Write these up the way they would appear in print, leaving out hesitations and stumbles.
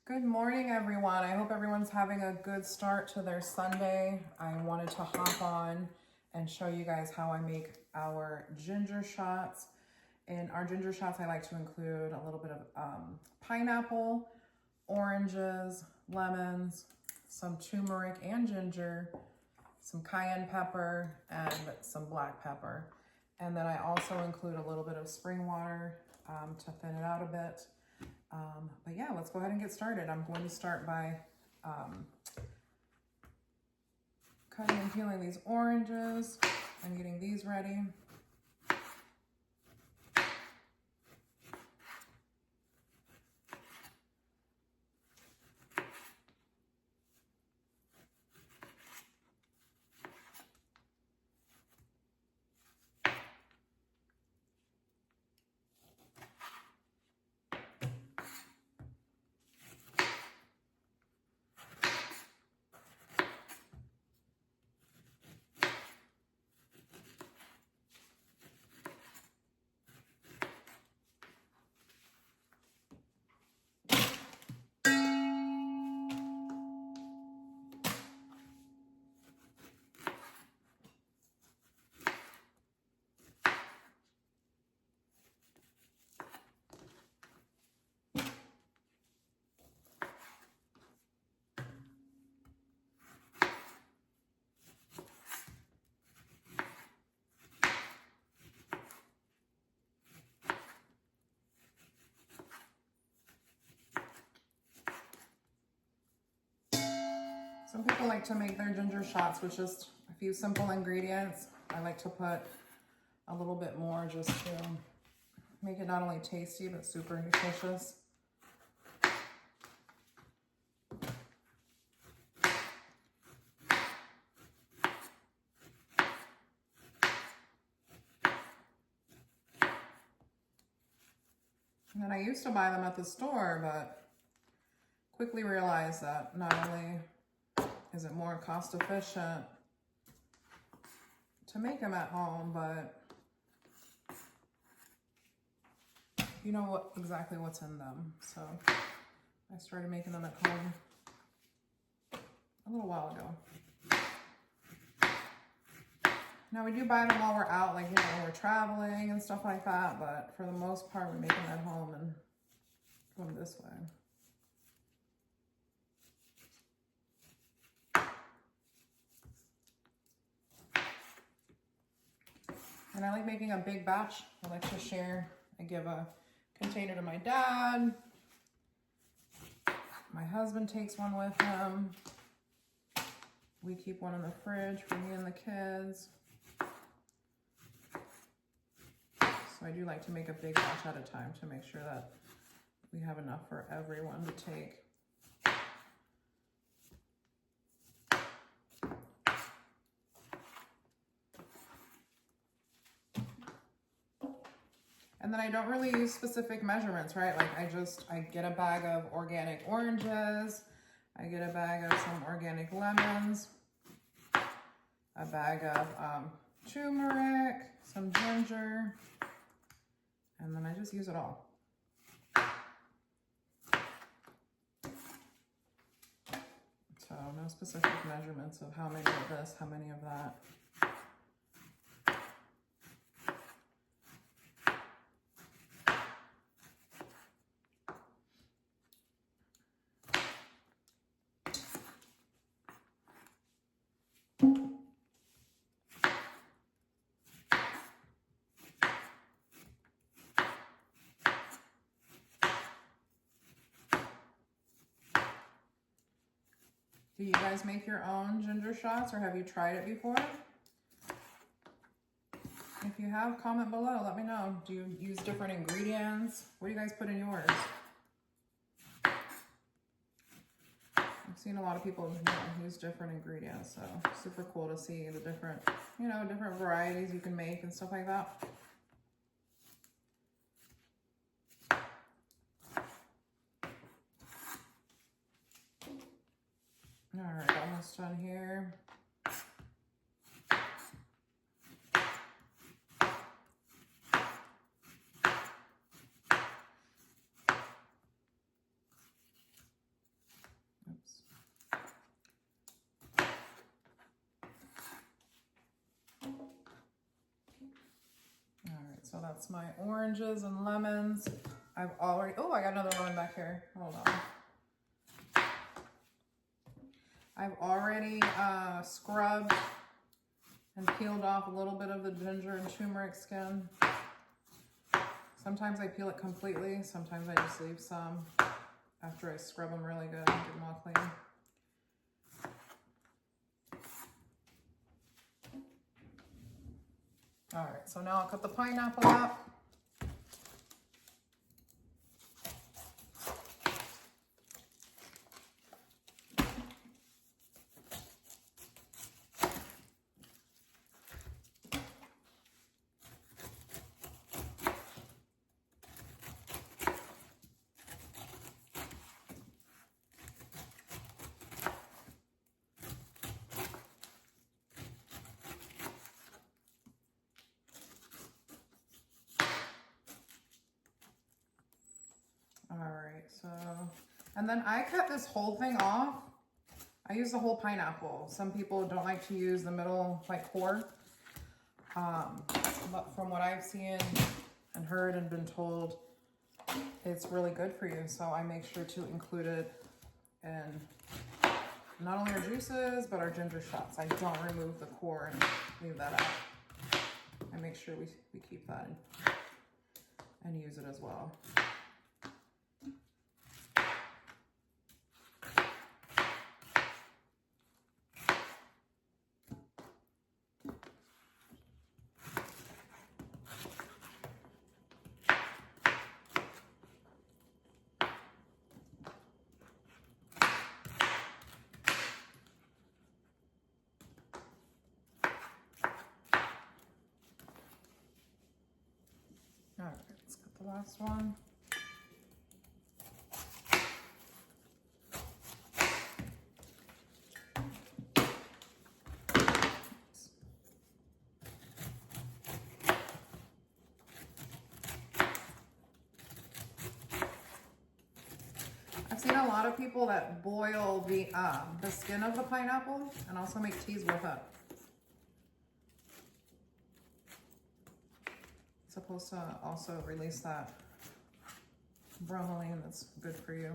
Good morning, everyone. I hope everyone's having a good start to their Sunday. I wanted to hop on and show you guys how I make our ginger shots. In our ginger shots, I like to include a little bit of pineapple, oranges, lemons, some turmeric and ginger, some cayenne pepper, and some black pepper. And then I also include a little bit of spring water to thin it out a bit. But yeah, let's go ahead and get started. I'm going to start by cutting and peeling these oranges and getting these ready. Some people like to make their ginger shots with just a few simple ingredients. I like to put a little bit more just to make it not only tasty, but super nutritious. And I used to buy them at the store, but quickly realized that not only is it more cost efficient to make them at home, but you know exactly what's in them. So I started making them at home a little while ago. Now we do buy them while we're out, like, when we're traveling and stuff like that, but for the most part, we make them at home and go this way. And I like making a big batch. I like to share. I give a container to my dad. My husband takes one with him. We keep one in the fridge for me and the kids. So I do like to make a big batch at a time to make sure that we have enough for everyone to take. And then I don't really use specific measurements, right? Like I get a bag of organic oranges. I get a bag of some organic lemons, a bag of turmeric, some ginger, and then I just use it all. So no specific measurements of how many of this, how many of that. Do you guys make your own ginger shots, or have you tried it before? If you have, comment below, let me know. Do you use different ingredients? What do you guys put in yours? I've seen a lot of people use different ingredients, so super cool to see the different, different varieties you can make and stuff like that. All right, almost done here. so that's my oranges and lemons. I've already, oh, I got another lemon back here. Hold on. I've already scrubbed and peeled off a little bit of the ginger and turmeric skin. Sometimes I peel it completely. Sometimes I just leave some after I scrub them really good and get them all clean. All right, so now I'll cut the pineapple up. All right, so, and then I cut this whole thing off. I use the whole pineapple. Some people don't like to use the middle, like, core. But from what I've seen and heard and been told, it's really good for you. So I make sure to include it in not only our juices, but our ginger shots. I don't remove the core and leave that out. I make sure we keep that and use it as well. All right, let's get the last one. I've seen a lot of people that boil the skin of the pineapple and also make teas with it. It's supposed to also release that bromelain that's good for you.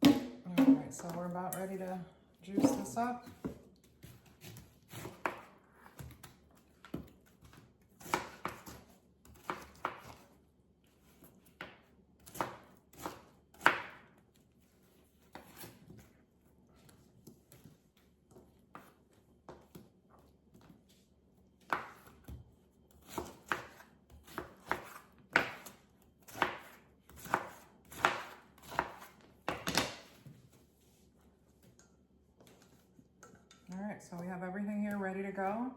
All right, so we're about ready to juice this up. All right, so we have everything here ready to go.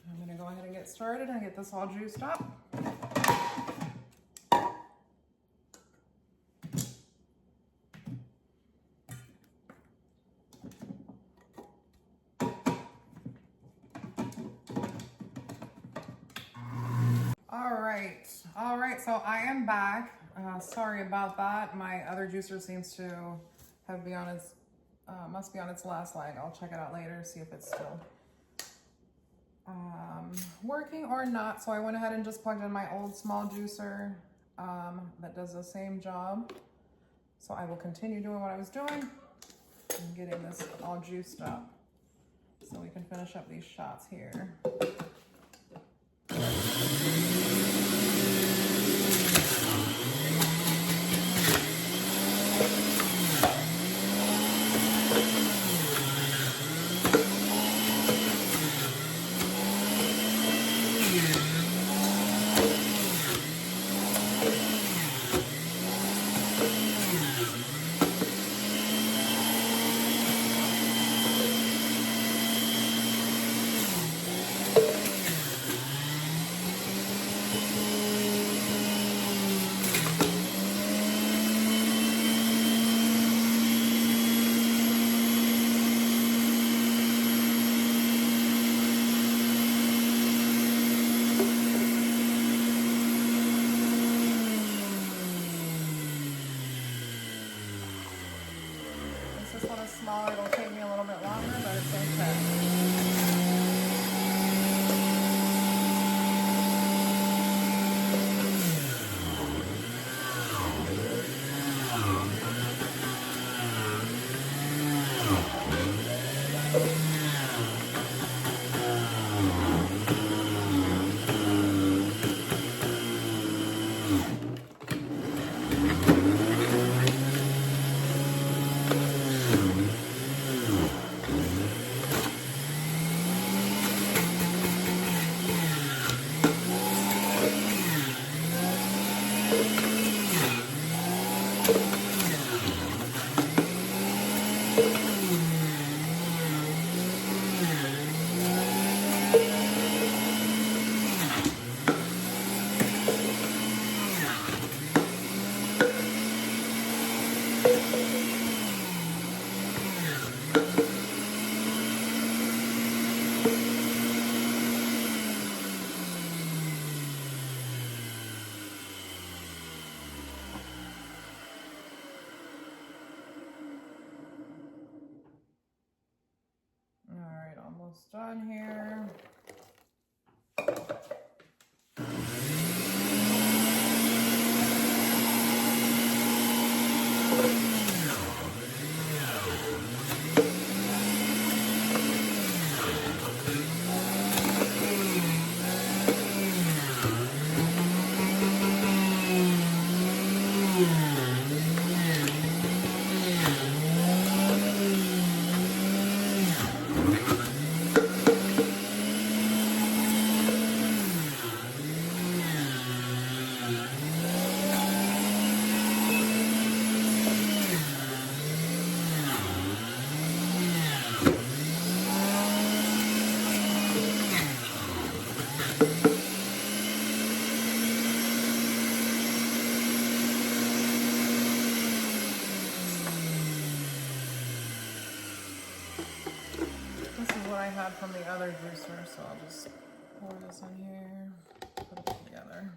I'm gonna go ahead and get started and get this all juiced up. All right, so I am back. Sorry about that. My other juicer seems to have be on its, must be on its last leg. I'll check it out later, see if it's still working or not. So I went ahead and just plugged in my old small juicer that does the same job. So I will continue doing what I was doing and getting this all juiced up so we can finish up these shots here. done here. From the other juicer, so I'll just pour this in here, put it together.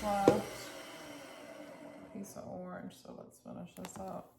Left. Piece of orange, so let's finish this up.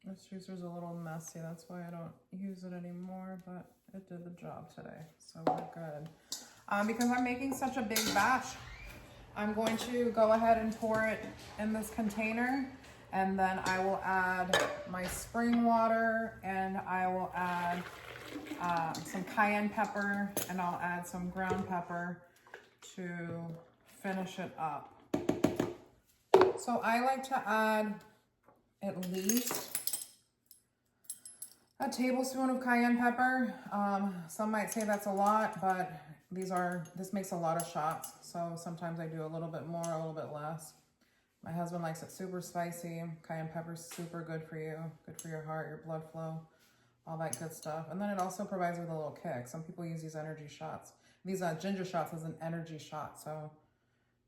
This juicer's a little messy, that's why I don't use it anymore, but it did the job today, so we're good. Because I'm making such a big batch, I'm going to go ahead and pour it in this container, and then I will add my spring water, and I will add some cayenne pepper, and I'll add some ground pepper to finish it up. So I like to add at least a tablespoon of cayenne pepper. Some might say that's a lot, but this makes a lot of shots. So sometimes I do a little bit more, a little bit less. My husband likes it super spicy. Cayenne pepper's super good for you, good for your heart, your blood flow, all that good stuff. And then it also provides with a little kick. Some people use these energy shots. These ginger shots as an energy shot. So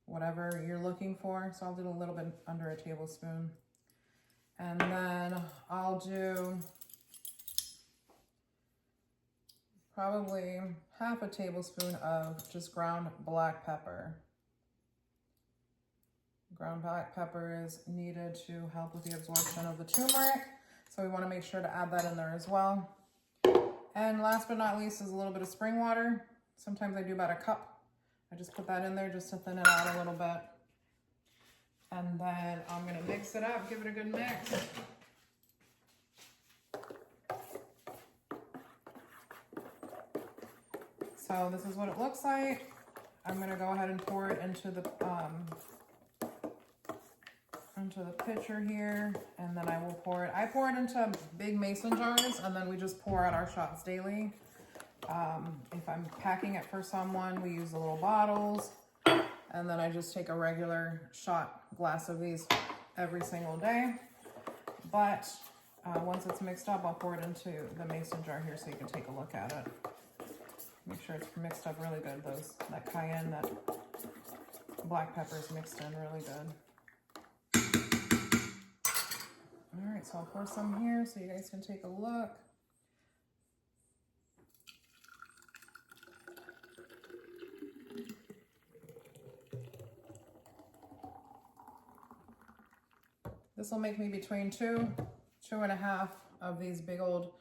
whatever you're looking for. So I'll do a little bit under a tablespoon. And then I'll do probably half a tablespoon of just ground black pepper. Ground black pepper is needed to help with the absorption of the turmeric, so we want to make sure to add that in there as well. And last but not least is a little bit of spring water. Sometimes I do about a cup. I just put that in there just to thin it out a little bit. And then I'm going to mix it up, give it a good mix. So this is what it looks like. I'm gonna go ahead and pour it into the into the pitcher here, and then I will pour it. I pour it into big mason jars, and then we just pour out our shots daily. If I'm packing it for someone, we use the little bottles, and then I just take a regular shot glass of these every single day. But once it's mixed up, I'll pour it into the mason jar here so you can take a look at it. Make sure it's mixed up really good. That cayenne, that black pepper is mixed in really good. All right, so I'll pour some here so you guys can take a look. This will make me between two and a half of these big old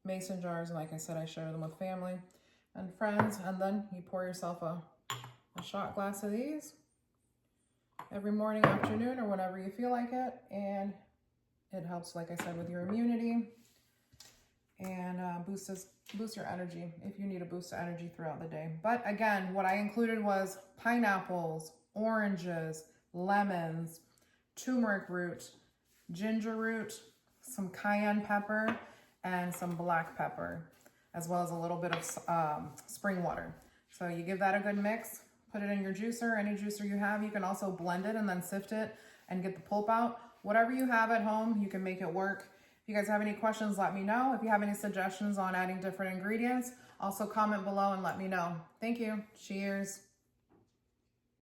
mason jars. And like I said, I share them with family and friends. And then you pour yourself a shot glass of these every morning, afternoon, or whenever you feel like it. And it helps, like I said, with your immunity and boost your energy if you need a boost of energy throughout the day. But again, what I included was pineapples, oranges, lemons, turmeric root, ginger root, some cayenne pepper, and some black pepper, as well as a little bit of spring water. So you give that a good mix, put it in your juicer, any juicer you have. You can also blend it and then sift it and get the pulp out. Whatever you have at home, you can make it work. If you guys have any questions, let me know. If you have any suggestions on adding different ingredients, also comment below and let me know. Thank you. Cheers.